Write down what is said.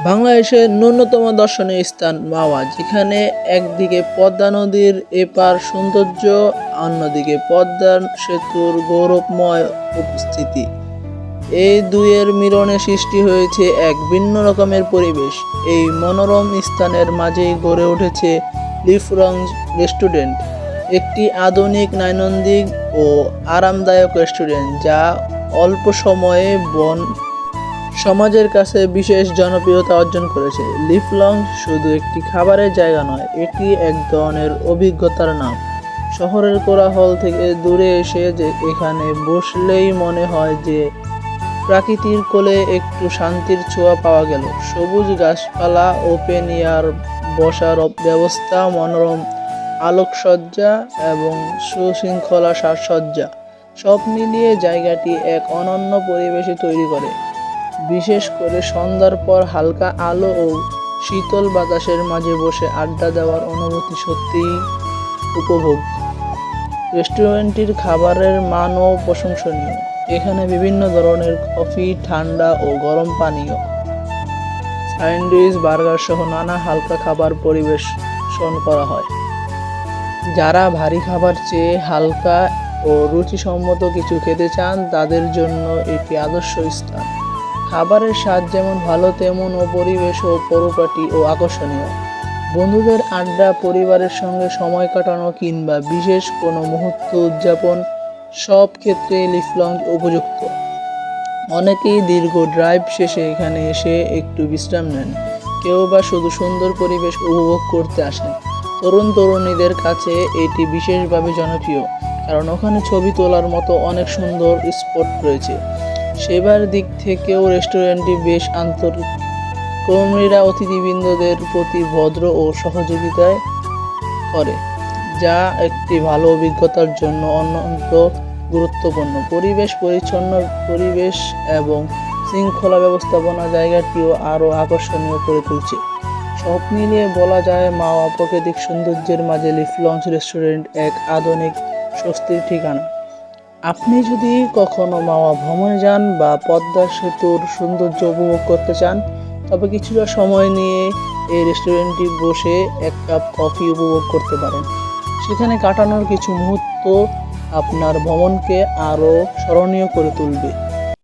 বাংলাদেশের ন্যূনতম দর্শনীয় স্থান মাওয়া, যেখানে একদিকে পদ্মা নদীর এপার সৌন্দর্য, অন্যদিকে পদ্মা সেতুর গৌরবময় উপস্থিতি। এই দুইয়ের মিলনে সৃষ্টি হয়েছে এক ভিন্ন রকমের পরিবেশ। এই মনোরম স্থানের মাঝেই গড়ে উঠেছে লিফ লঞ্চ রেস্টুরেন্ট, একটি আধুনিক, নৈনন্দিন ও আরামদায়ক রেস্টুরেন্ট যা অল্প সময়ে সমাজের কাছে বিশেষ জনপ্রিয়তা অর্জন করেছে। লিফ লঞ্চ শুধু একটি খাবারের জায়গা নয়, এটি এক ধরনের অভিজ্ঞতার নাম। শহরের কোলাহল থেকে দূরে এসে এখানে বসলেই মনে হয় যে প্রকৃতির কোলে একটু শান্তির ছোঁয়া পাওয়া গেল। সবুজ গাছপালা, ওপেন এয়ার বসার ব্যবস্থা, মনোরম আলোকসজ্জা এবং সুশৃঙ্খলা সাজসজ্জা, সব মিলিয়ে জায়গাটি এক অনন্য পরিবেশে তৈরি করে। বিশেষ করে সন্ধ্যার পর হালকা আলো ও শীতল বাতাসের মাঝে বসে আড্ডা দেওয়ার অনুভূতি সত্যিই উপভোগ্য। রেস্টুরেন্টটির খাবারের মানও প্রশংসনীয়। এখানে বিভিন্ন ধরনের কফি, ঠান্ডা ও গরম পানীয়, স্যান্ডউইচ, বার্গার সহ নানা হালকা খাবার পরিবেশন করা হয়। যারা ভারী খাবার চেয়ে হালকা ও রুচিসম্মত কিছু খেতে চান, তাদের জন্য এটি আদর্শ স্থান। খাবারের স্বাদ যেমন ভালো, তেমন পরিবেশও পরিপাটি ও আকর্ষণীয়। বন্ধুদের আড্ডা, পরিবারের সঙ্গে সময় কাটানো কিংবা বিশেষ কোনো মুহূর্ত উদযাপন, সব ক্ষেত্রে লিফ লঞ্চ উপযুক্ত। অনেকেই দীর্ঘ ড্রাইভ শেষে এখানে এসে একটু বিশ্রাম নেন, কেউ বা শুধু সুন্দর পরিবেশ উপভোগ করতে আসেন। তরুণীদের কাছে এটি বিশেষভাবে জনপ্রিয়, কারণ ওখানে ছবি তোলার মতো অনেক সুন্দর স্পট রয়েছে। সেবার দিক থেকেও রেস্টুরেন্টটি বেশ আন্তরিক। কর্মীরা অতিথিবৃন্দদের প্রতি ভদ্র ও সহযোগিতায় করে, যা একটি ভালো অভিজ্ঞতার জন্য অত্যন্ত গুরুত্বপূর্ণ। পরিচ্ছন্ন পরিবেশ এবং শৃঙ্খলা ব্যবস্থাপনা জায়গাটিও আরও আকর্ষণীয় করে তুলছে। সব মিলিয়ে বলা যায়, মাওয়া প্রাকৃতিক সৌন্দর্যের মাঝে লিফ লঞ্চ রেস্টুরেন্ট এক আধুনিক স্বস্তির ঠিকানা। আপনি যদি কখনো মাওয়া ভ্রমণে যান বা পদ্মা সেতুর সৌন্দর্য উপভোগ করতে চান, তবে কিছুটা সময় নিয়ে এই রেস্টুরেন্টটি বসে এক কাপ কফি উপভোগ করতে পারেন। সেখানে কাটানোর কিছু মুহূর্ত আপনার ভ্রমণকে আরও স্মরণীয় করে তুলবে।